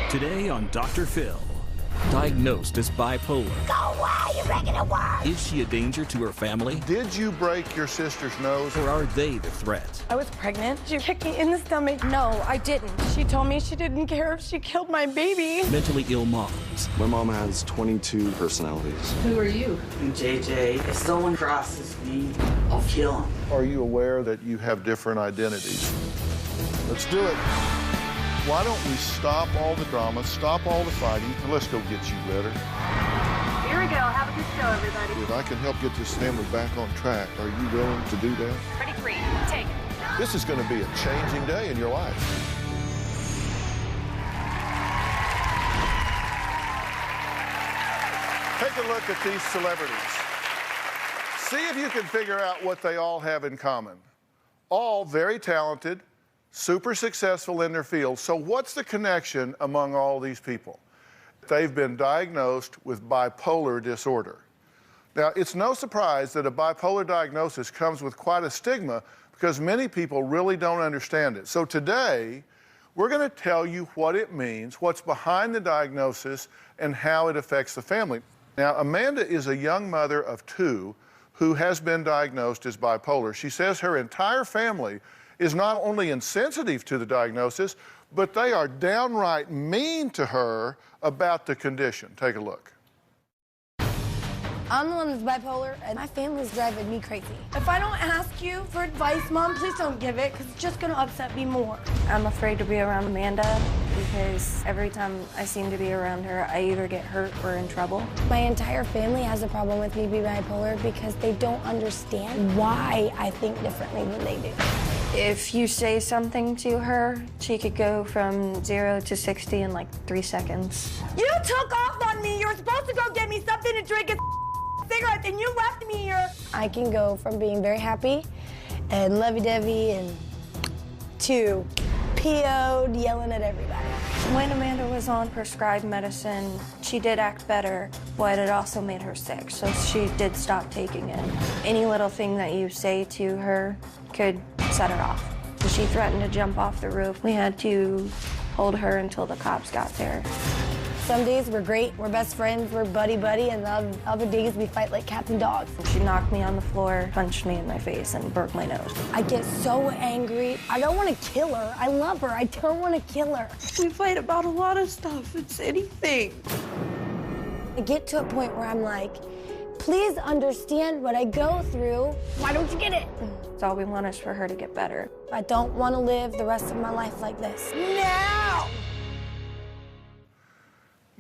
Today on Dr. Phil. Diagnosed as bipolar. Go away, you're making it worse. Is she a danger to her family? Did you break your sister's nose? Or are they the threat? I was pregnant. She kicked me in the stomach. No, I didn't. She told me she didn't care if she killed my baby. Mentally ill moms. My mom has 22 personalities. Who are you? I'm JJ. If someone crosses me, I'll kill him. Are you aware that you have different identities? Let's do it. Why don't we stop all the drama, stop all the fighting, and let's go get you better. Here we go. Have a good show, everybody. If I can help get this family back on track, are you willing to do that? Pretty green. Take it. This is going to be a changing day in your life. Take a look at these celebrities. See if you can figure out what they all have in common. All very talented, super successful in their field. So what's the connection among all these people? They've been diagnosed with bipolar disorder. Now, it's no surprise that a bipolar diagnosis comes with quite a stigma because many people really don't understand it. So today, we're going to tell you what it means, what's behind the diagnosis, and how it affects the family. Now, Amanda is a young mother of 2 who has been diagnosed as bipolar. She says her entire family is not only insensitive to the diagnosis, but they are downright mean to her about the condition. Take a look. I'm the one that's bipolar, and my family's driving me crazy. If I don't ask you for advice, Mom, please don't give it, because it's just going to upset me more. I'm afraid to be around Amanda because every time I seem to be around her, I either get hurt or in trouble. My entire family has a problem with me being bipolar because they don't understand why I think differently than they do. If you say something to her, she could go from 0 to 60 in like 3 seconds. You took off on me. You were supposed to go get me something to drink and cigarettes, and you left me here. I can go from being very happy and lovey-dovey and to PO'd, yelling at everybody. When Amanda was on prescribed medicine, she did act better, but it also made her sick, so she did stop taking it. Any little thing that you say to her could set her off. She threatened to jump off the roof. We had to hold her until the cops got there. Some days we're great, we're best friends, we're buddy-buddy, and the other days we fight like cats and dogs. She knocked me on the floor, punched me in my face, and broke my nose. I get so angry. I don't want to kill her. I love her. I don't want to kill her. We fight about a lot of stuff. It's anything. I get to a point where I'm like, please understand what I go through. Why don't you get it? All we want is for her to get better. I don't want to live the rest of my life like this. Now!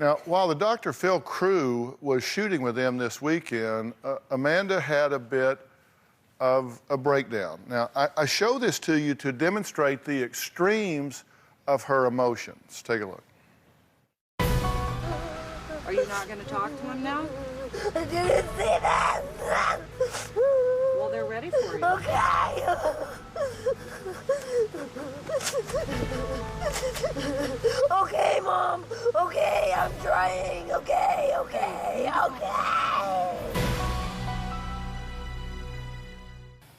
Now, while the Dr. Phil crew was shooting with them this weekend, Amanda had a bit of a breakdown. Now, I show this to you to demonstrate the extremes of her emotions. Take a look. Are you not going to talk to him now? I didn't see that. Well, they're ready for you. Okay. Okay, Mom. Okay, I'm trying. Okay.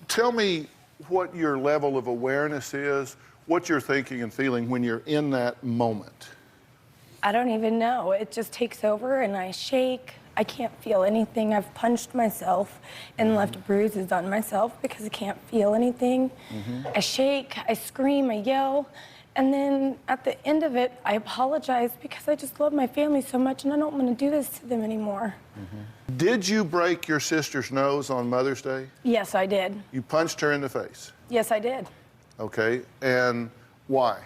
Tell me what your level of awareness is, what you're thinking and feeling when you're in that moment. I don't even know. It just takes over, and I shake. I can't feel anything. I've punched myself and left bruises on myself because I can't feel anything. I shake, I scream, I yell, and then at the end of it, I apologize because I just love my family so much and I don't want to do this to them anymore. Did you break your sister's nose on Mother's Day? Yes, I did. You punched her in the face? Yes, I did. Okay, and why?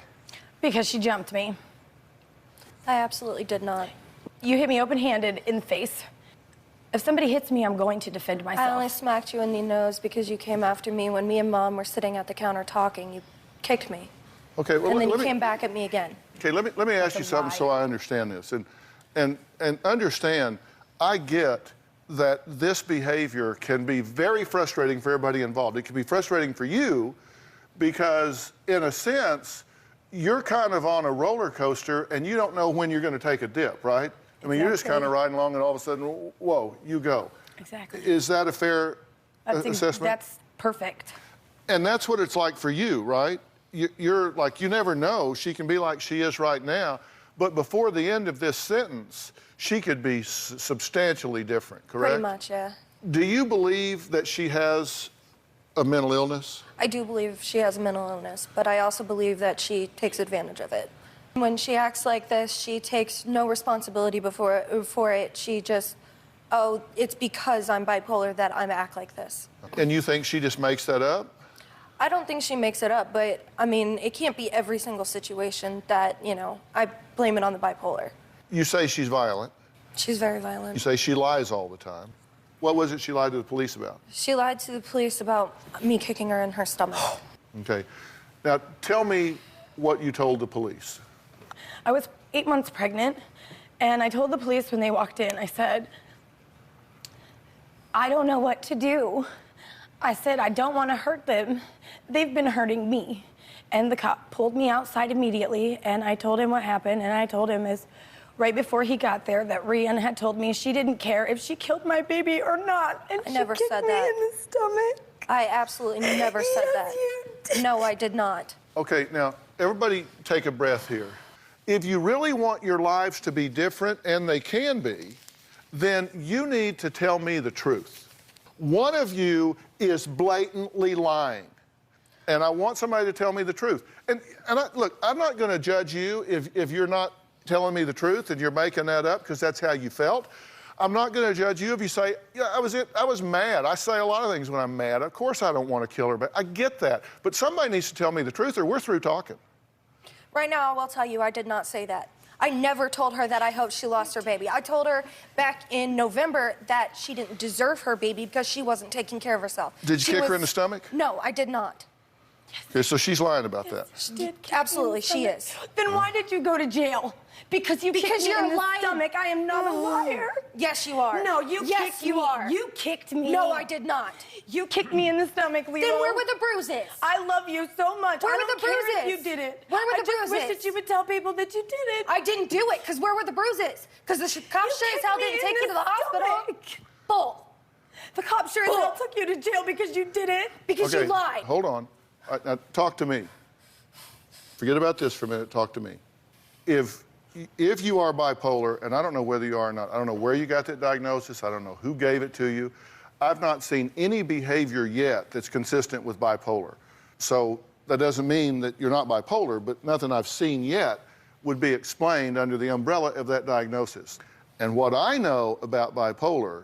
Because she jumped me. I absolutely did not. You hit me open-handed in the face. If somebody hits me, I'm going to defend myself. I only smacked you in the nose because you came after me when me and Mom were sitting at the counter talking. You kicked me. Okay, well, and then you came back at me again. Okay, let me ask you something so I understand this. And understand, I get that this behavior can be very frustrating for everybody involved. It can be frustrating for you because, in a sense, you're kind of on a roller coaster and you don't know when you're going to take a dip, right? I mean, you're just kind of riding along and all of a sudden, whoa, you go. Exactly. Is that a fair assessment? That's perfect. And that's what it's like for you, right? You're like, you never know. She can be like she is right now, but before the end of this sentence, she could be substantially different, correct? Pretty much, yeah. Do you believe that she has a mental illness? I do believe she has a mental illness, but I also believe that she takes advantage of it. When she acts like this, she takes no responsibility for it. She just, oh, it's because I'm bipolar that I act like this. And you think she just makes that up? I don't think she makes it up, but, I mean, it can't be every single situation that, you know, I blame it on the bipolar. You say she's violent. She's very violent. You say she lies all the time. What was it she lied to the police about? She lied to the police about me kicking her in her stomach. Okay. Now, tell me what you told the police. I was 8 months pregnant, and I told the police when they walked in, I said, I don't know what to do. I said, I don't want to hurt them. They've been hurting me. And the cop pulled me outside immediately, and I told him what happened, and I told him right before he got there that Rian had told me she didn't care if she killed my baby or not, and I never she said kicked me that. in the stomach. I absolutely never said that. You did. No, I did not. Okay, now, everybody take a breath here. If you really want your lives to be different, and they can be, then you need to tell me the truth. One of you is blatantly lying, and I want somebody to tell me the truth. And look, I'm not going to judge you if you're not telling me the truth and you're making that up because that's how you felt. I'm not going to judge you if you say, yeah, I was mad. I say a lot of things when I'm mad. Of course I don't want to kill her, but I get that. But somebody needs to tell me the truth or we're through talking. Right now, I will tell you, I did not say that. I never told her that I hoped she lost her baby. I told her back in November that she didn't deserve her baby because she wasn't taking care of herself. Did you kick her in the stomach? No, I did not. Okay, so she's lying about that. She did kick Absolutely, me in the she stomach. is. Then why did you go to jail? Because you kicked me you're in the lying. stomach. I am not a liar. Yes, you are. No, you yes, kicked you me. are. You kicked me. No, I did not. You kicked me in the stomach, Leo. Then where were the bruises? I love you so much. Where I were don't the care if bruises? you did it. Where were the I just wish bruises? that you would tell people that you did it. I didn't do it, because where were the bruises? Because the cops sure as hell didn't take you to the hospital. Bull. The cops sure as hell took you to jail because you did it. Because Okay, you lied. hold on. Now, talk to me. Forget about this for a minute. Talk to me. If you are bipolar, and I don't know whether you are or not, I don't know where you got that diagnosis, I don't know who gave it to you, I've not seen any behavior yet that's consistent with bipolar. So that doesn't mean that you're not bipolar, but nothing I've seen yet would be explained under the umbrella of that diagnosis. And what I know about bipolar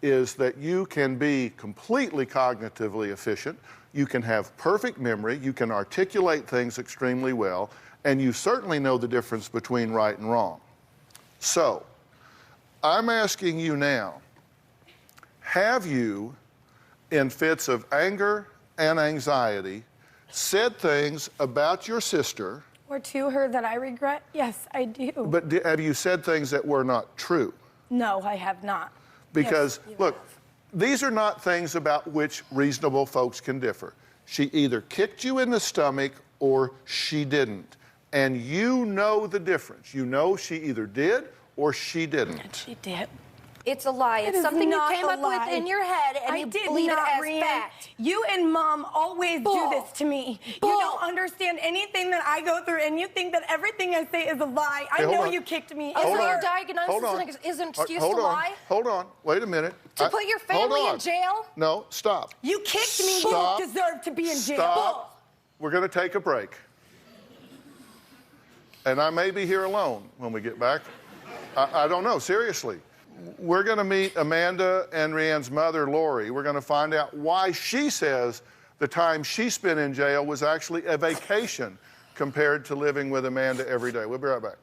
is that you can be completely cognitively efficient, you can have perfect memory, you can articulate things extremely well, and you certainly know the difference between right and wrong. So, I'm asking you now, have you, in fits of anger and anxiety, said things about your sister? Or to her that I regret? Yes, I do. But have you said things that were not true? No, I have not. Because, Yes, you look, have. these are not things about which reasonable folks can differ. She either kicked you in the stomach or she didn't. And you know the difference. You know she either did or she didn't. And she did. It's a lie. It's is something you not came a up with lie. in your head, and I you did believe not, it as Rian. fact. You and Mom always Bull. do this to me. Bull. You don't understand anything that I go through, and you think that everything I say is a lie. I Hey, hold know on. you kicked me. Oh, Hold so on. your diagnosis Hold on. is an excuse Hold to on. lie? Hold on. Wait a minute. To put your hold family in on. jail? No, stop. You kicked me. Stop. You deserve to be in jail. Stop. We're going to take a break. And I may be here alone when we get back. I don't know, seriously. We're going to meet Amanda and Rian's mother, Lori. We're going to find out why she says the time she spent in jail was actually a vacation compared to living with Amanda every day. We'll be right back.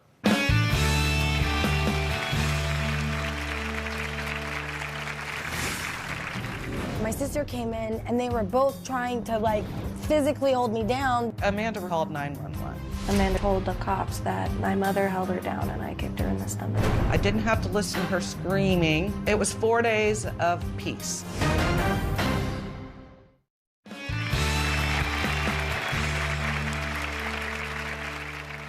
My sister came in and they were both trying to like physically hold me down. Amanda called 911. Amanda told the cops that my mother held her down and I kicked her in the stomach. I didn't have to listen to her screaming. It was 4 days of peace.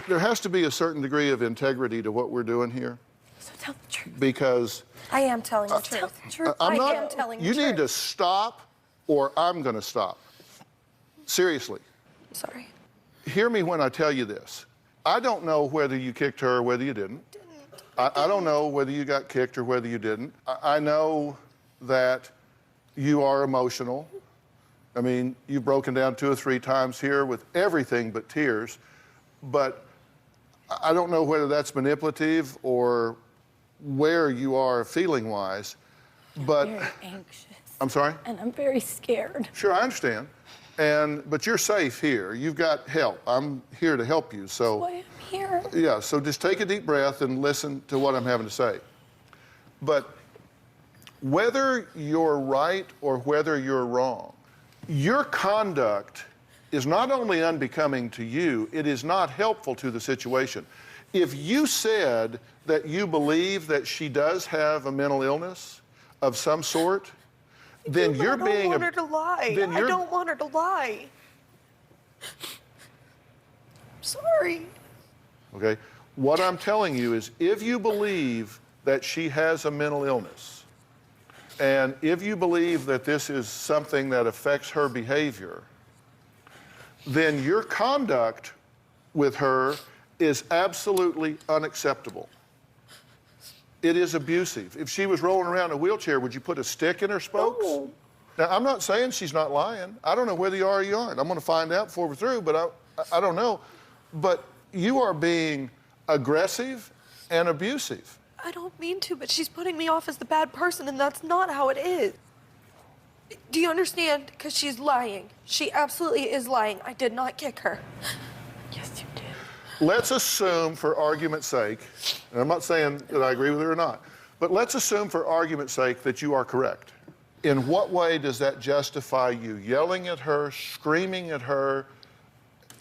There has to be a certain degree of integrity to what we're doing here So tell the truth. because I am telling the Tell truth. the truth. I'm I not, am telling the you truth. need to stop or I'm going to stop. Seriously. Sorry. Hear me when I tell you this. I don't know whether you kicked her or whether you didn't. I don't know whether you got kicked or whether you didn't. I know that you are emotional. I mean, you've broken down 2 or 3 times here with everything but tears. But I don't know whether that's manipulative or where you are feeling-wise. But I'm very anxious. I'm sorry? And I'm very scared. Sure, I understand. But you're safe here. You've got help. I'm here to help you. So That's why I'm here. yeah, so just take a deep breath and listen to what I'm having to say. But whether you're right or whether you're wrong, your conduct is not only unbecoming to you, it is not helpful to the situation. If you said that you believe that she does have a mental illness of some sort, then you're being... I don't want her to lie. I don't want her to lie. I'm sorry. Okay? What I'm telling you is if you believe that she has a mental illness, and if you believe that this is something that affects her behavior, then your conduct with her is absolutely unacceptable. It is abusive. If she was rolling around in a wheelchair, would you put a stick in her spokes? No. Now, I'm not saying she's not lying. I don't know whether you are or you aren't. I'm going to find out before we're through, but I don't know. But you are being aggressive and abusive. I don't mean to, but she's putting me off as the bad person, and that's not how it is. Do you understand? Because she's lying. She absolutely is lying. I did not kick her. Yes, you did. Let's assume, for argument's sake, and I'm not saying that I agree with her or not, but let's assume for argument's sake that you are correct. In what way does that justify you yelling at her, screaming at her,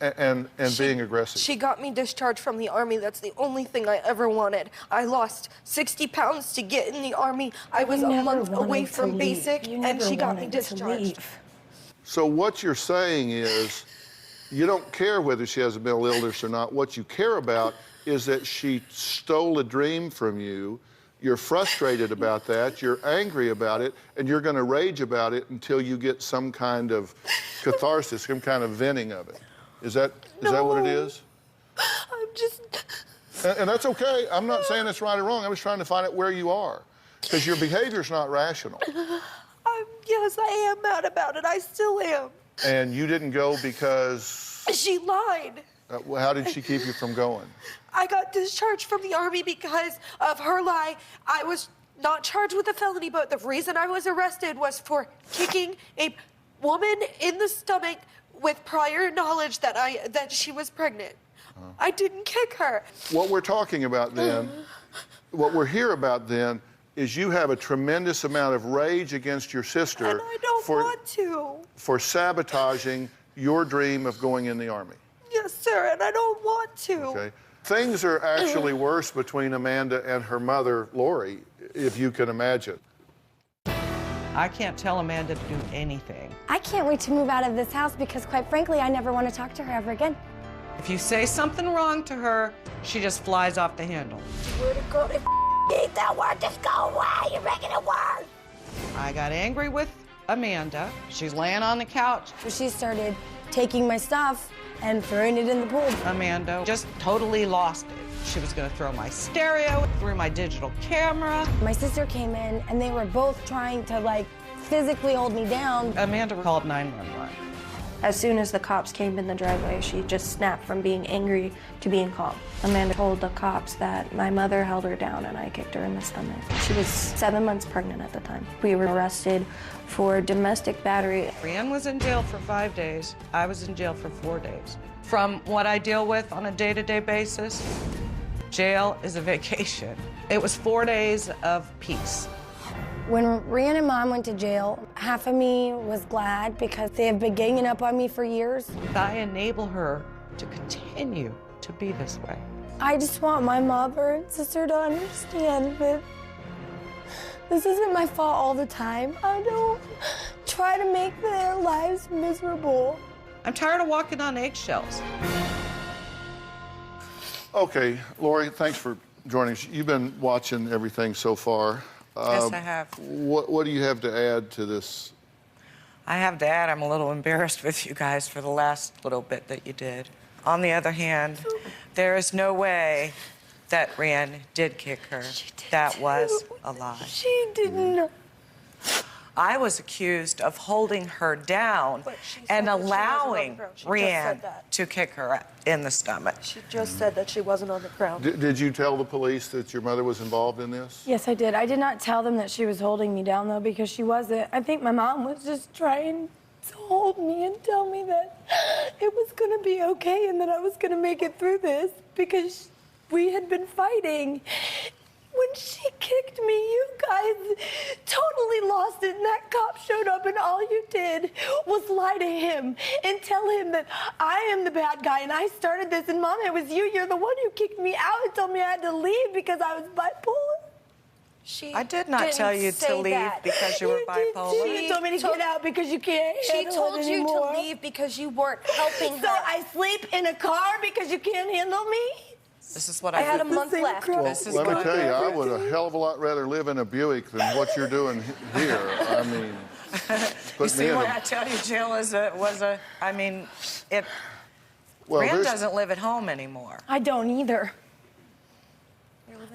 and being aggressive? She got me discharged from the Army. That's the only thing I ever wanted. I lost 60 pounds to get in the Army. I was a month away from basic, and she got me discharged. So what you're saying is you don't care whether she has a mental illness or not. What you care about is that she stole a dream from you. You're frustrated about that, you're angry about it, and you're going to rage about it until you get some kind of catharsis, some kind of venting of it. Is that what it is? I'm just... And that's okay. I'm not saying it's right or wrong. I was trying to find out where you are, because your behavior's not rational. Yes, I am mad about it. I still am. And you didn't go because... She lied. How did she keep you from going? I got discharged from the Army because of her lie. I was not charged with a felony, but the reason I was arrested was for kicking a woman in the stomach with prior knowledge that she was pregnant. I didn't kick her. What we're talking about then, what we're here about then, is you have a tremendous amount of rage against your sister And I don't want to. For sabotaging your dream of going in the Army. Yes, sir, and I don't want to. Okay. Things are actually worse between Amanda and her mother, Lori, if you can imagine. I can't tell Amanda to do anything. I can't wait to move out of this house because, quite frankly, I never want to talk to her ever again. If you say something wrong to her, she just flies off the handle. Where to go to hate that word? Just go away. You're making it worse. I got angry with Amanda. She's laying on the couch. She started taking my stuff and throwing it in the pool. Amanda just totally lost it. She was going to throw my stereo through my digital camera. My sister came in, and they were both trying to, like, physically hold me down. Amanda called 911. As soon as the cops came in the driveway, she just snapped from being angry to being calm. Amanda told the cops that my mother held her down and I kicked her in the stomach. She was 7 months pregnant at the time. We were arrested for domestic battery. Brienne was in jail for 5 days. I was in jail for 4 days. From what I deal with on a day-to-day basis, jail is a vacation. It was 4 days of peace. When Rhiannon and Mom went to jail, half of me was glad because they have been ganging up on me for years. I enable her to continue to be this way. I just want my mother and sister to understand that this isn't my fault all the time. I don't try to make their lives miserable. I'm tired of walking on eggshells. Okay, Lori, thanks for joining us. You've been watching everything so far. Yes, I have. What do you have to add to this? I have to add, I'm a little embarrassed with you guys for the last little bit that you did. On the other hand, There is no way that Rhiannon did kick her. That was a lie. She didn't. I was accused of holding her down and allowing Rhiannon to kick her in the stomach. She just said that she wasn't on the ground. Did you tell the police that your mother was involved in this? Yes, I did. I did not tell them that she was holding me down, though, because she wasn't. I think my mom was just trying to hold me and tell me that it was going to be okay and that I was going to make it through this because we had been fighting. When she kicked me, you guys totally lost it, and that cop showed up, and all you did was lie to him and tell him that I am the bad guy, and I started this, and Mom, it was you. You're the one who kicked me out and told me I had to leave because I was bipolar. I did not tell you to leave because you were bipolar. She told me to get out because you can't handle it told you anymore. to leave because you weren't helping her. So I sleep in a car because you can't handle me? This is what I had a month left. Well, let me tell you, I would a hell of a lot rather live in a Buick than what you're doing here. I mean, you see what I tell you, Jill, Rhiannon doesn't live at home anymore. I don't either.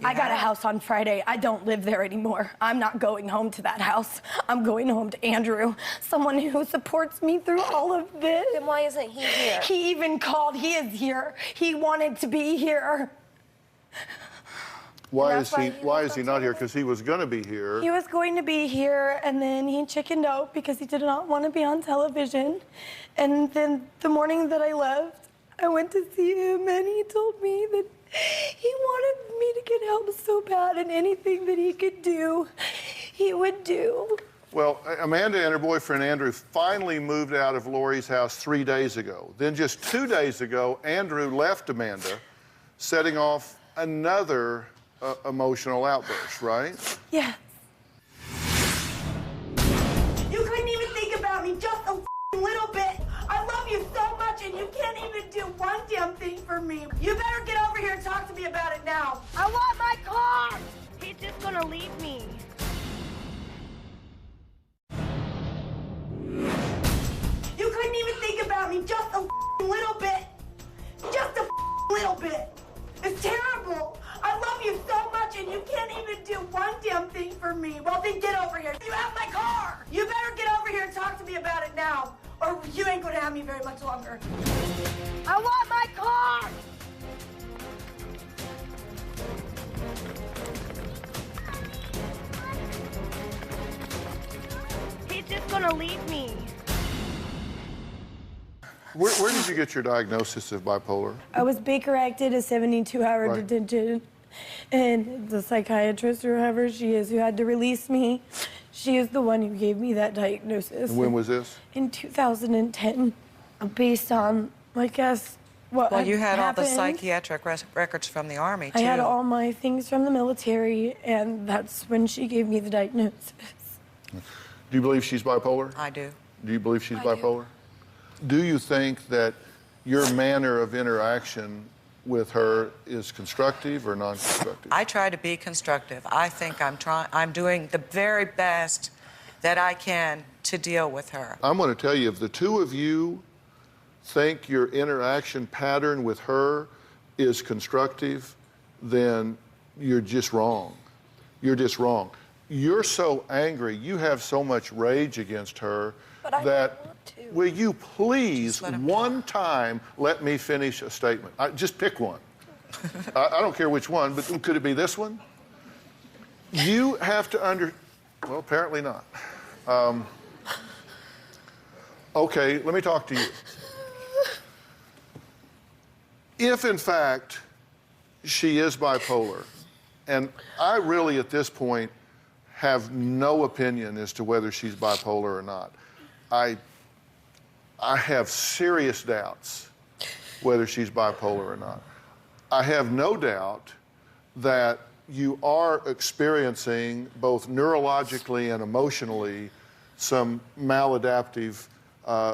I got a house on Friday. I don't live there anymore. I'm not going home to that house. I'm going home to Andrew, someone who supports me through all of this. Then why isn't he here? He even called. He is here. He wanted to be here. Why is he not here? Because he was going to be here. He was going to be here, and then he chickened out because he did not want to be on television. And then the morning that I left, I went to see him, and he told me that he wanted me to get help so bad, and anything that he could do, he would do. Well, Amanda and her boyfriend Andrew finally moved out of Lori's house 3 days ago. Then just 2 days ago, Andrew left Amanda, setting off another emotional outburst, right? Yes. You couldn't even think about me just a little bit. I love you so much, and you can't even do one damn thing for me. You better get over here and talk to me about it now. I want my car! He's just gonna leave me. You couldn't even think about me just a little bit. Just a little bit. It's terrible. I love you so much, and you can't even do one damn thing for me. Well, then get over here. You have my car. You better get over here and talk to me about it now, or you ain't gonna have me very much longer. I want my car! He's just gonna leave me. Where did you get your diagnosis of bipolar? I was Baker acted a 72-hour detention, and the psychiatrist or whoever she is who had to release me, she is the one who gave me that diagnosis. And when was this? In 2010, based on, I guess, what Well, you had happened. all the psychiatric records from the Army, too. I had all my things from the military, and that's when she gave me the diagnosis. Do you believe she's bipolar? I do. Do you believe she's bipolar? Do you think that your manner of interaction with her is constructive or non-constructive? I try to be constructive. I think I'm doing the very best that I can to deal with her. I'm going to tell you, if the two of you think your interaction pattern with her is constructive, then you're just wrong. You're just wrong. You're so angry, you have so much rage against her that, will you please one time let me finish a statement? Just pick one. I don't care which one, but could it be this one? You have to well, apparently not. Okay, let me talk to you. If, in fact, she is bipolar, and I really, at this point, have no opinion as to whether she's bipolar or not. I have serious doubts whether she's bipolar or not. I have no doubt that you are experiencing, both neurologically and emotionally, some maladaptive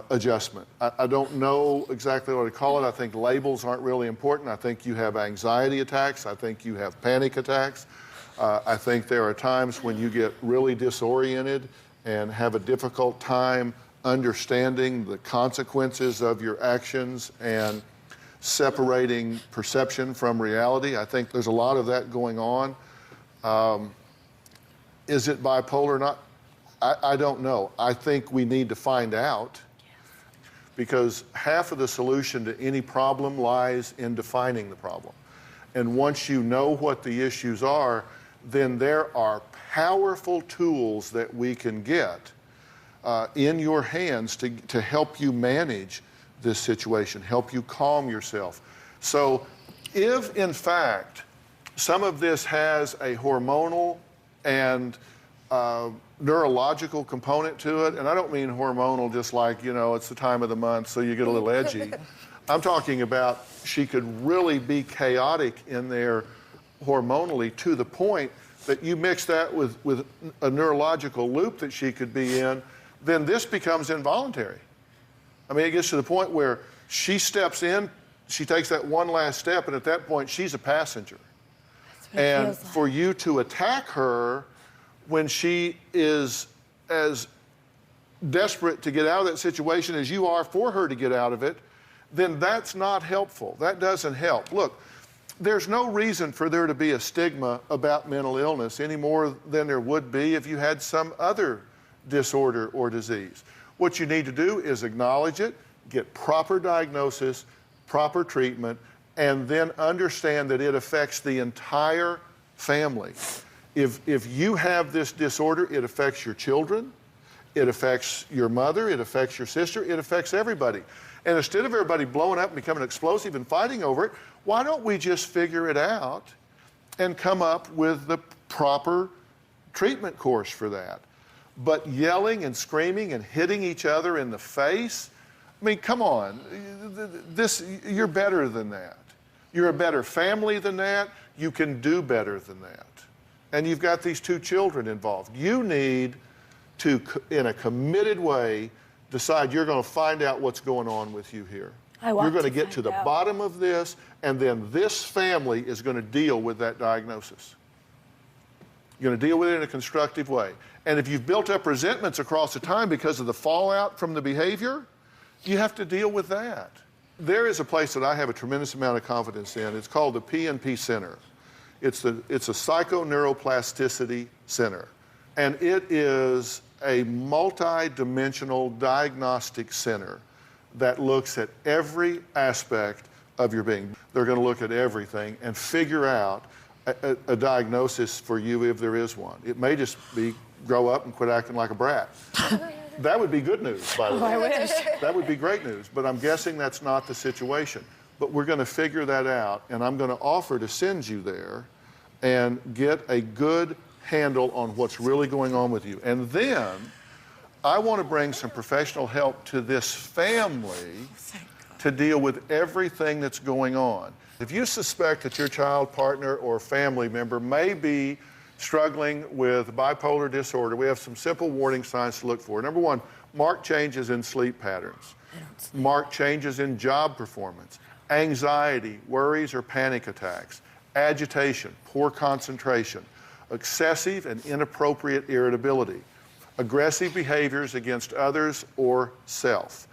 adjustment. I don't know exactly what to call it. I think labels aren't really important. I think you have anxiety attacks. I think you have panic attacks. I think there are times when you get really disoriented and have a difficult time understanding the consequences of your actions. And separating perception from reality. I think there's a lot of that going on. Is it bipolar or not? I don't know. I think we need to find out, because half of the solution to any problem lies in defining the problem. And once you know what the issues are, then there are powerful tools that we can get in your hands to help you manage this situation, help you calm yourself. So if, in fact, some of this has a hormonal and neurological component to it, and I don't mean hormonal just like, you know, it's the time of the month so you get a little edgy. I'm talking about she could really be chaotic in there hormonally to the point that you mix that with a neurological loop that she could be in, then this becomes involuntary. I mean, it gets to the point where she steps in, she takes that one last step, and at that point, she's a passenger. And for you to attack her when she is as desperate to get out of that situation as you are for her to get out of it, then that's not helpful. That doesn't help. Look, there's no reason for there to be a stigma about mental illness any more than there would be if you had some other disorder or disease. What you need to do is acknowledge it, get proper diagnosis, proper treatment, and then understand that it affects the entire family. If you have this disorder, it affects your children, it affects your mother, it affects your sister, it affects everybody. And instead of everybody blowing up and becoming explosive and fighting over it, why don't we just figure it out and come up with the proper treatment course for that? But yelling and screaming and hitting each other in the face, I mean, come on, you're better than that. You're a better family than that. You can do better than that. And you've got these two children involved. You need to, in a committed way, decide you're going to find out what's going on with you here. You're going to get to the bottom of this, and then this family is going to deal with that diagnosis. You're going to deal with it in a constructive way. And if you've built up resentments across the time because of the fallout from the behavior, you have to deal with that. There is a place that I have a tremendous amount of confidence in. It's called the P&P Center. It's a psychoneuroplasticity center. And it is a multi-dimensional diagnostic center that looks at every aspect of your being. They're going to look at everything and figure out a diagnosis for you if there is one. It may just be grow up and quit acting like a brat. That would be good news, by the way. I wish. That would be great news, but I'm guessing that's not the situation. But we're going to figure that out, and I'm going to offer to send you there and get a good handle on what's really going on with you. And then I want to bring some professional help to this family to deal with everything that's going on. If you suspect that your child, partner, or family member may be struggling with bipolar disorder, we have some simple warning signs to look for. Number one, marked changes in sleep patterns, marked changes in job performance, anxiety, worries or panic attacks, agitation, poor concentration, excessive and inappropriate irritability, aggressive behaviors against others or self.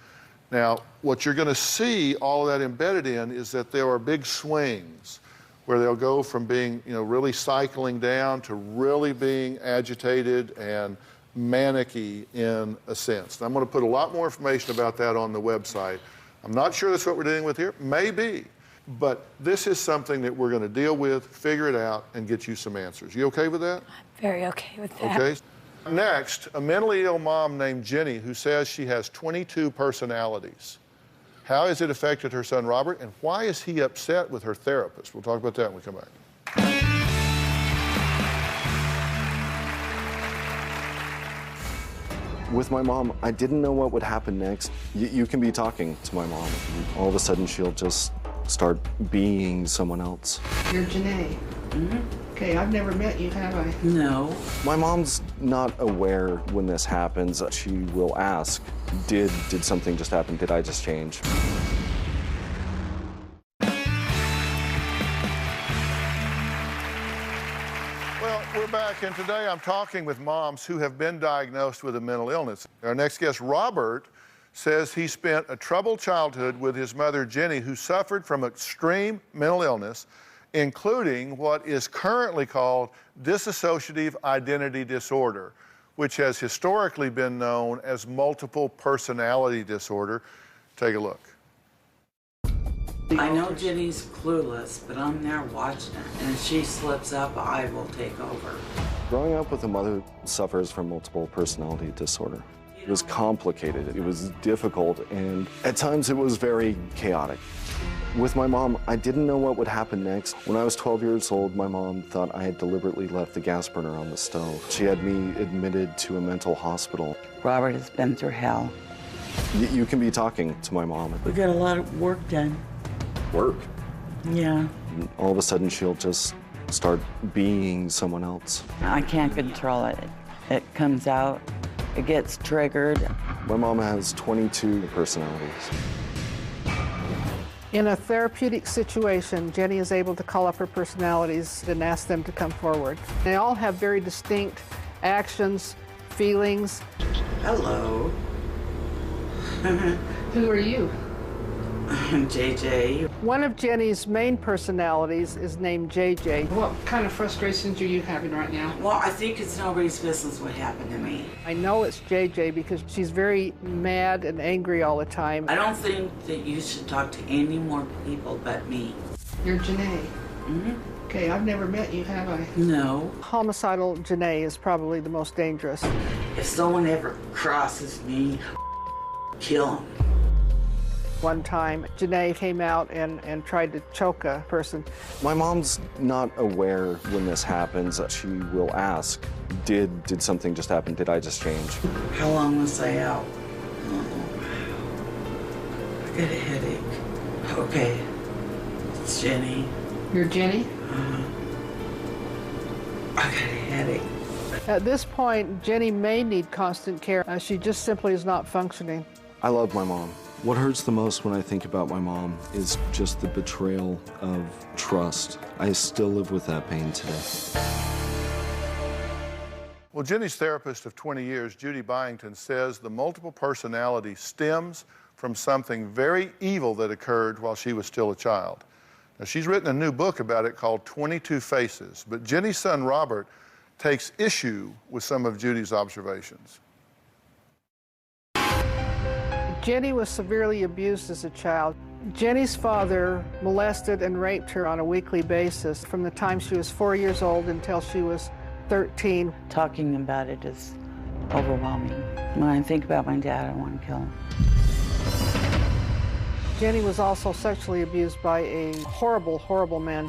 Now, what you're going to see all of that embedded in is that there are big swings where they'll go from being, really cycling down to really being agitated and manic-y in a sense. And I'm going to put a lot more information about that on the website. I'm not sure that's what we're dealing with here. Maybe. But this is something that we're going to deal with, figure it out, and get you some answers. You okay with that? I'm very okay with that. Okay. Next, a mentally ill mom named Jenny who says she has 22 personalities. How has it affected her son, Robert, and why is he upset with her therapist? We'll talk about that when we come back. With my mom, I didn't know what would happen next. You can be talking to my mom, and all of a sudden she'll just start being someone else. You're Janae. Mm-hmm. Okay, I've never met you, have I? No. My mom's not aware when this happens. She will ask, did something just happen? Did I just change? Well, we're back, and today I'm talking with moms who have been diagnosed with a mental illness. Our next guest, Robert, says he spent a troubled childhood with his mother, Jenny, who suffered from extreme mental illness, including what is currently called dissociative identity disorder, which has historically been known as multiple personality disorder. Take a look. I know Jenny's clueless, but I'm there watching her. And if she slips up, I will take over. Growing up with a mother who suffers from multiple personality disorder, it was complicated, it was difficult, and at times it was very chaotic. With my mom, I didn't know what would happen next. When I was 12 years old, my mom thought I had deliberately left the gas burner on the stove. She had me admitted to a mental hospital. Robert has been through hell. You can be talking to my mom. We got a lot of work done. Work? Yeah. And all of a sudden, she'll just start being someone else. I can't control it. It comes out, it gets triggered. My mom has 22 personalities. In a therapeutic situation, Jenny is able to call up her personalities and ask them to come forward. They all have very distinct actions, feelings. Hello. Who are you? JJ. One of Jenny's main personalities is named JJ. What kind of frustrations are you having right now? Well, I think it's nobody's business what happened to me. I know it's JJ because she's very mad and angry all the time. I don't think that you should talk to any more people but me. You're Janae. Mm-hmm. Okay, I've never met you, have I? No. Homicidal Janae is probably the most dangerous. If someone ever crosses me, kill him. One time, Janae came out and tried to choke a person. My mom's not aware when this happens. She will ask, did something just happen? Did I just change? How long was I out? Oh, I got a headache. Okay, it's Jenny. You're Jenny? I got a headache. At this point, Jenny may need constant care. She just simply is not functioning. I love my mom. What hurts the most when I think about my mom is just the betrayal of trust. I still live with that pain today. Well, Jenny's therapist of 20 years, Judy Byington, says the multiple personality stems from something very evil that occurred while she was still a child. Now, she's written a new book about it called 22 Faces, but Jenny's son, Robert, takes issue with some of Judy's observations. Jenny was severely abused as a child. Jenny's father molested and raped her on a weekly basis from the time she was 4 years old until she was 13. Talking about it is overwhelming. When I think about my dad, I want to kill him. Jenny was also sexually abused by a horrible, horrible man.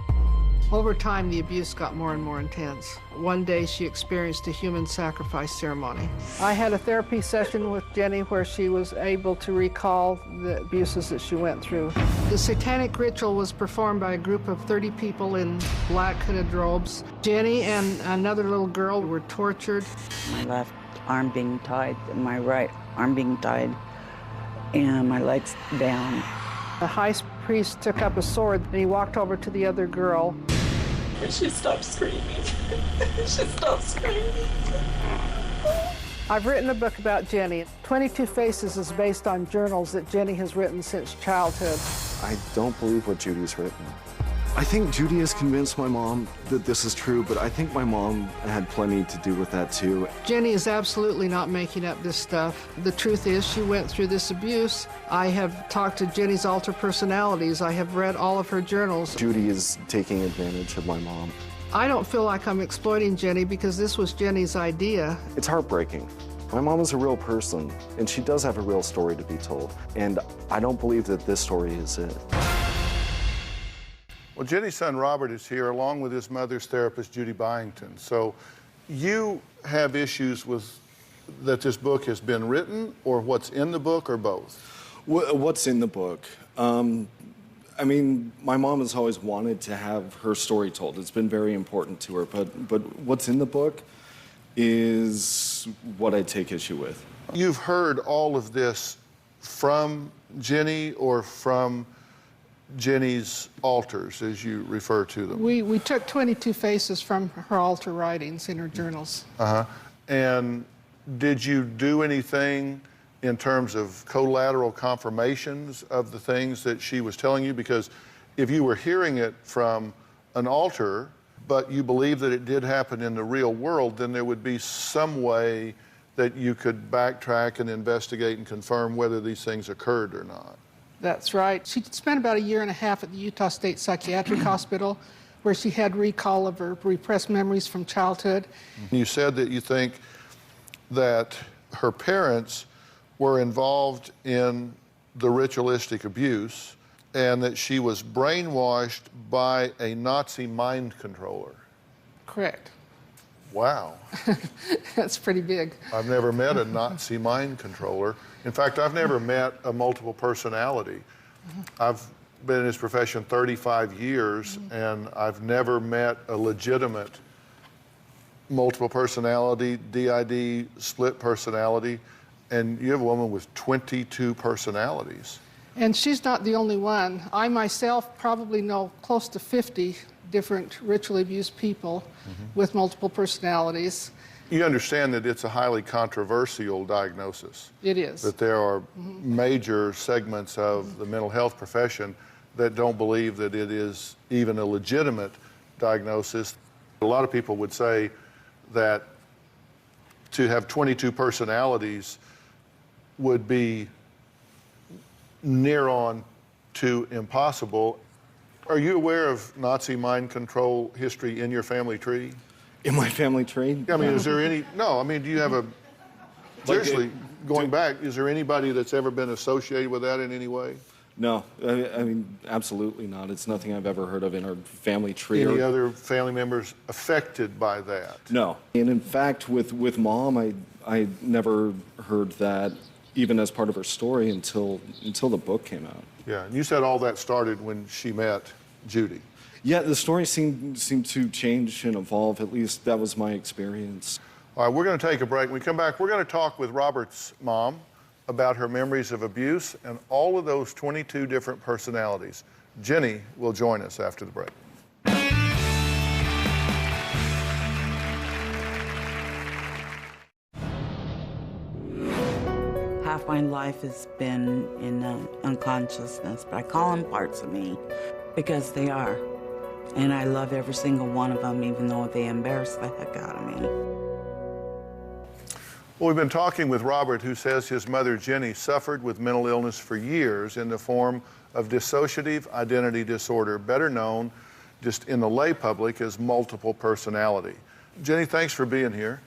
Over time, the abuse got more and more intense. One day, she experienced a human sacrifice ceremony. I had a therapy session with Jenny where she was able to recall the abuses that she went through. The satanic ritual was performed by a group of 30 people in black hooded robes. Jenny and another little girl were tortured. My left arm being tied, my right arm being tied, and my legs down. The high priest took up a sword and he walked over to the other girl. She stopped screaming. She stopped screaming. I've written a book about Jenny. 22 Faces is based on journals that Jenny has written since childhood. I don't believe what Judy's written. I think Judy has convinced my mom that this is true, but I think my mom had plenty to do with that too. Jenny is absolutely not making up this stuff. The truth is she went through this abuse. I have talked to Jenny's alter personalities. I have read all of her journals. Judy is taking advantage of my mom. I don't feel like I'm exploiting Jenny because this was Jenny's idea. It's heartbreaking. My mom is a real person, and she does have a real story to be told. And I don't believe that this story is it. Well, Jenny's son, Robert, is here, along with his mother's therapist, Judy Byington. So you have issues with that this book has been written, or what's in the book, or both? What's in the book? I mean, my mom has always wanted to have her story told. It's been very important to her, but what's in the book is what I take issue with. You've heard all of this from Jenny or from Jenny's alters, as you refer to them? We took 22 faces from her alter writings in her journals. And did you do anything in terms of collateral confirmations of the things that she was telling you? Because if you were hearing it from an alter, but you believe that it did happen in the real world, then there would be some way that you could backtrack and investigate and confirm whether these things occurred or not. That's right. She spent about 1.5 years at the Utah State Psychiatric Hospital, where she had recall of her repressed memories from childhood. You said that you think that her parents were involved in the ritualistic abuse and that she was brainwashed by a Nazi mind controller. Correct. Wow. That's pretty big. I've never met a Nazi mind controller. In fact, I've never met a multiple personality. I've been in this profession 35 years, and I've never met a legitimate multiple personality, DID, split personality, and you have a woman with 22 personalities. And she's not the only one. I myself probably know close to 50 different ritually abused people with multiple personalities. You understand that it's a highly controversial diagnosis. It is. That there are major segments of the mental health profession that don't believe that it is even a legitimate diagnosis. A lot of people would say that to have 22 personalities would be near on to impossible. Are you aware of Nazi mind control history in your family tree? In my family tree? I mean, is there any, no, I mean, do you have a, seriously, going back, is there anybody that's ever been associated with that in any way? No, I mean, absolutely not. It's nothing I've ever heard of in our family tree. Any other family members affected by that? No. And in fact, with Mom, I never heard that even as part of her story until the book came out. Yeah, and you said all that started when she met Judy. Yeah, the story seemed to change and evolve. At least that was my experience. All right, we're going to take a break. When we come back, we're going to talk with Robert's mom about her memories of abuse and all of those 22 different personalities. Jenny will join us after the break. Half my life has been in unconsciousness, but I call them parts of me because they are. And I love every single one of them, even though they embarrass the heck out of me. Well, we've been talking with Robert, who says his mother, Jenny, suffered with mental illness for years in the form of dissociative identity disorder, better known just in the lay public as multiple personality. Jenny, thanks for being here.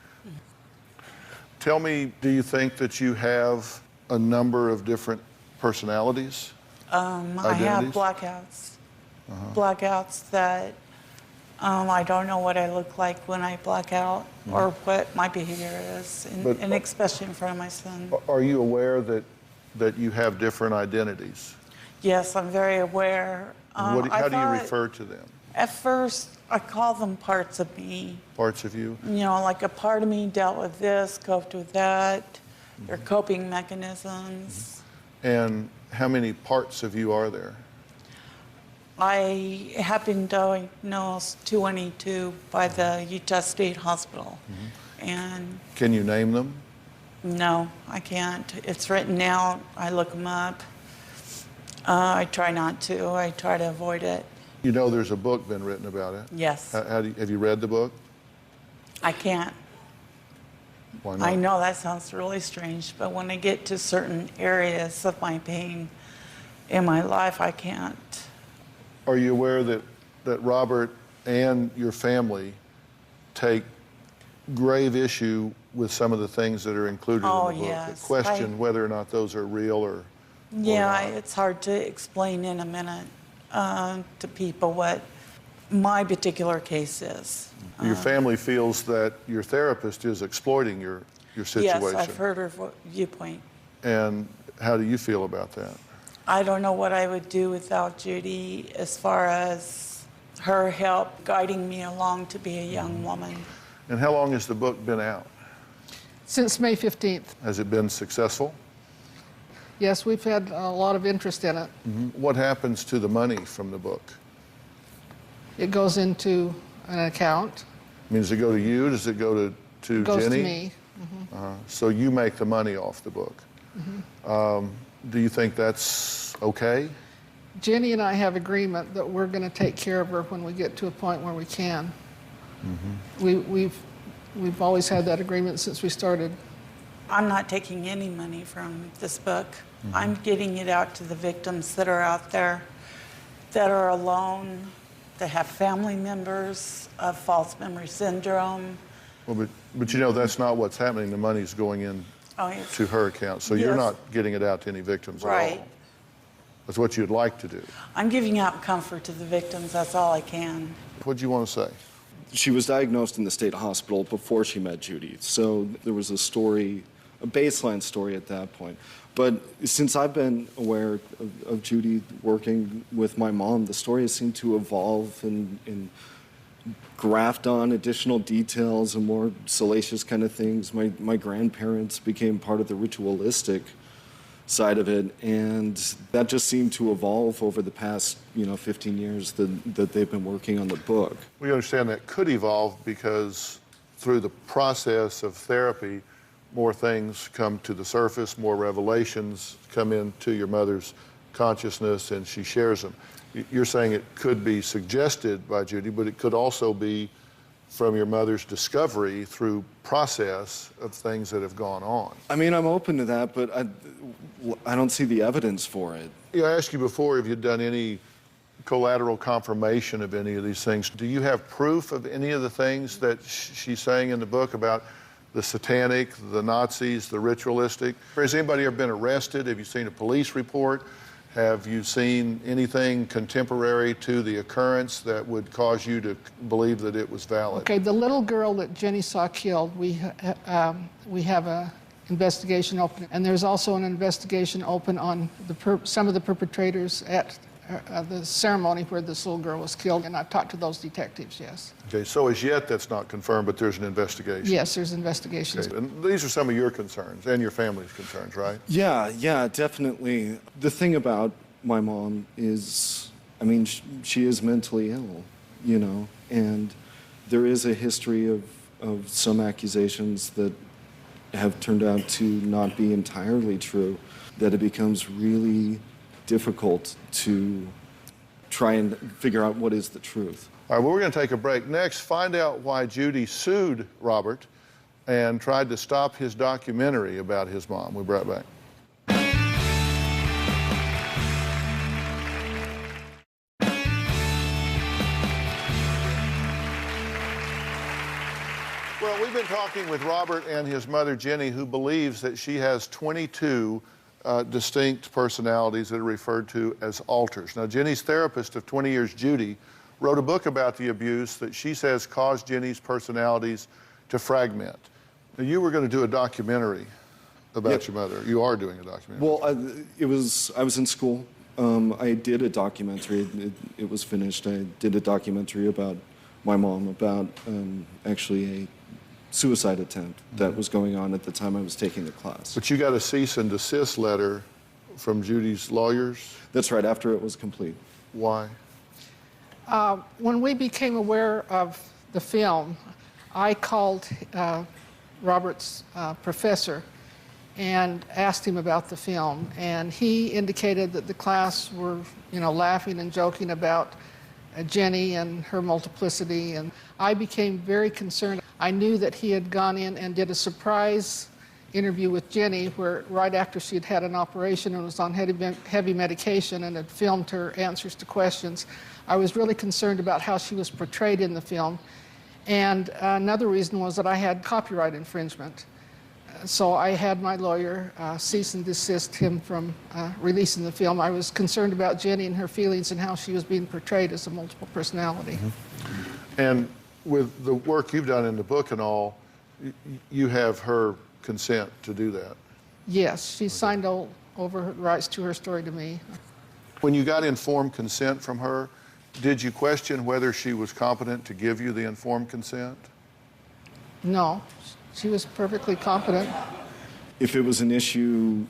Tell me, do you think that you have a number of different personalities? I have blackouts. Blackouts that I don't know what I look like when I black out or what my behavior is, and especially in front of my son. Are you aware that you have different identities? Yes, I'm very aware. How do you refer to them? At first, I call them parts of me. Parts of you? You know, like a part of me dealt with this, coped with that. They're coping mechanisms. And how many parts of you are there? I have been diagnosed 22 by the Utah State Hospital. And can you name them? No, I can't. It's written out. I look them up. I try not to. I try to avoid it. You know there's a book been written about it? Yes. Have you read the book? I can't. Why not? I know that sounds really strange, but when I get to certain areas of my pain in my life, I can't. Are you aware that Robert and your family take grave issue with some of the things that are included in the book? Yes. The question whether or not those are real or yeah, it's hard to explain in a minute to people what my particular case is. Your family feels that your therapist is exploiting your situation. Yes, I've heard her viewpoint. And how do you feel about that? I don't know what I would do without Judy as far as her help guiding me along to be a young woman. And how long has the book been out? Since May 15th. Has it been successful? Yes, we've had a lot of interest in it. What happens to the money from the book? It goes into an account. I mean, does it go to you? Does it go to Jenny? It goes to me. So you make the money off the book? Do you think that's okay? Jenny and I have agreement that we're going to take care of her when we get to a point where we can. We've always had that agreement since we started. I'm not taking any money from this book. I'm getting it out to the victims that are out there, that are alone, that have family members of false memory syndrome. Well, but you know that's not what's happening. The money's going in to her account, so you're not getting it out to any victims at all. That's what you'd like to do. I'm giving out comfort to the victims. That's all I can. What do you want to say? She was diagnosed in the state hospital before she met Judy, so there was a story, a baseline story at that point. But since I've been aware of Judy working with my mom, the story has seemed to evolve and graft on additional details and more salacious kind of things. My grandparents became part of the ritualistic side of it, and that just seemed to evolve over the past 15 years that they've been working on the book. We understand that could evolve because through the process of therapy, more things come to the surface, more revelations come into your mother's consciousness, and she shares them. You're saying it could be suggested by Judy, but it could also be from your mother's discovery through process of things that have gone on. I mean, I'm open to that, but I don't see the evidence for it. I asked you before if you'd done any collateral confirmation of any of these things. Do you have proof of any of the things that she's saying in the book about the satanic, the Nazis, the ritualistic? Has anybody ever been arrested? Have you seen a police report? Have you seen anything contemporary to the occurrence that would cause you to believe that it was valid? Okay, the little girl that Jenny saw killed, we have a investigation open, and there's also an investigation open on some of the perpetrators at the ceremony where this little girl was killed, and I've talked to those detectives, yes. Okay, so as yet that's not confirmed, but there's an investigation. Yes, there's investigations. Okay. And these are some of your concerns and your family's concerns, right? Yeah, definitely. The thing about my mom is, I mean, she is mentally ill, and there is a history of some accusations that have turned out to not be entirely true, that it becomes really difficult to try and figure out what is the truth. All right, well, we're going to take a break. Next, find out why Judy sued Robert and tried to stop his documentary about his mom. We'll be right back. Well, we've been talking with Robert and his mother, Jenny, who believes that she has 22 distinct personalities that are referred to as alters. Now, Jenny's therapist of 20 years, Judy, wrote a book about the abuse that she says caused Jenny's personalities to fragment. Now, you were going to do a documentary about your mother. You are doing a documentary. Well, I was in school. I did a documentary. It was finished. I did a documentary about my mom, about actually a suicide attempt that was going on at the time I was taking the class. But you got a cease and desist letter from Judy's lawyers? That's right, after it was complete. Why? When we became aware of the film, I called Robert's professor and asked him about the film, and he indicated that the class were, laughing and joking about Jenny and her multiplicity, and I became very concerned. I knew that he had gone in and did a surprise interview with Jenny where right after she had had an operation and was on heavy medication and had filmed her answers to questions. I was really concerned about how she was portrayed in the film. And another reason was that I had copyright infringement. So I had my lawyer cease and desist him from releasing the film. I was concerned about Jenny and her feelings and how she was being portrayed as a multiple personality. And with the work you've done in the book and all, you have her consent to do that? Yes, she signed over her rights to her story to me. When you got informed consent from her, did you question whether she was competent to give you the informed consent? No, she was perfectly competent. If it was an issue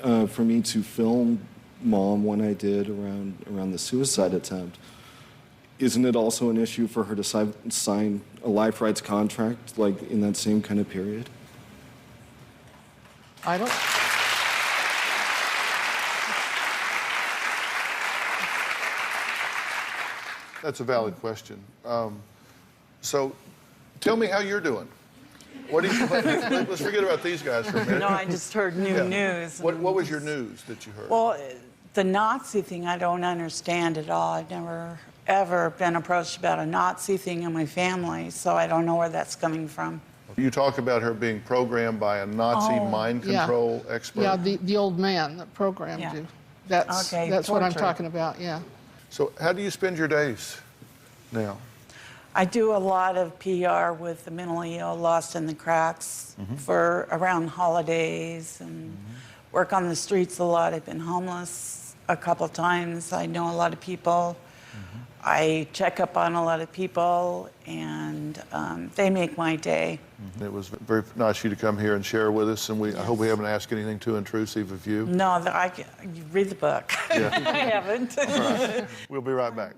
for me to film Mom when I did around the suicide attempt, isn't it also an issue for her to sign a life rights contract, like in that same kind of period? I don't That's a valid question. So tell me how you're doing. What do you, let's forget about these guys for a minute. No, I just heard new news. What was your news that you heard? Well, the Nazi thing, I don't understand at all. I've never, ever been approached about a Nazi thing in my family, so I don't know where that's coming from. You talk about her being programmed by a Nazi mind control expert? Yeah, the old man that programmed you. That's what I'm talking about, yeah. So how do you spend your days now? I do a lot of PR with the mentally ill, lost in the cracks for around holidays, and work on the streets a lot. I've been homeless a couple times. I know a lot of people. I check up on a lot of people, and they make my day. It was very nice of you to come here and share with us, and I hope we haven't asked anything too intrusive of you. No, you read the book. Yeah. I haven't. All right. We'll be right back.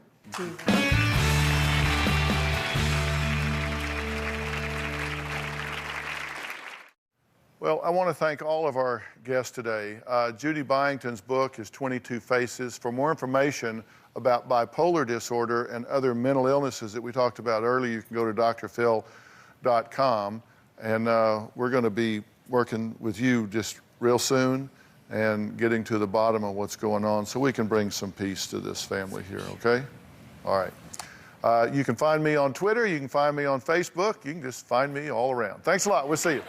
Well, I want to thank all of our guests today. Judy Byington's book is 22 Faces. For more information about bipolar disorder and other mental illnesses that we talked about earlier, you can go to drphil.com. And we're going to be working with you just real soon and getting to the bottom of what's going on so we can bring some peace to this family here, okay? All right. You can find me on Twitter. You can find me on Facebook. You can just find me all around. Thanks a lot. We'll see you.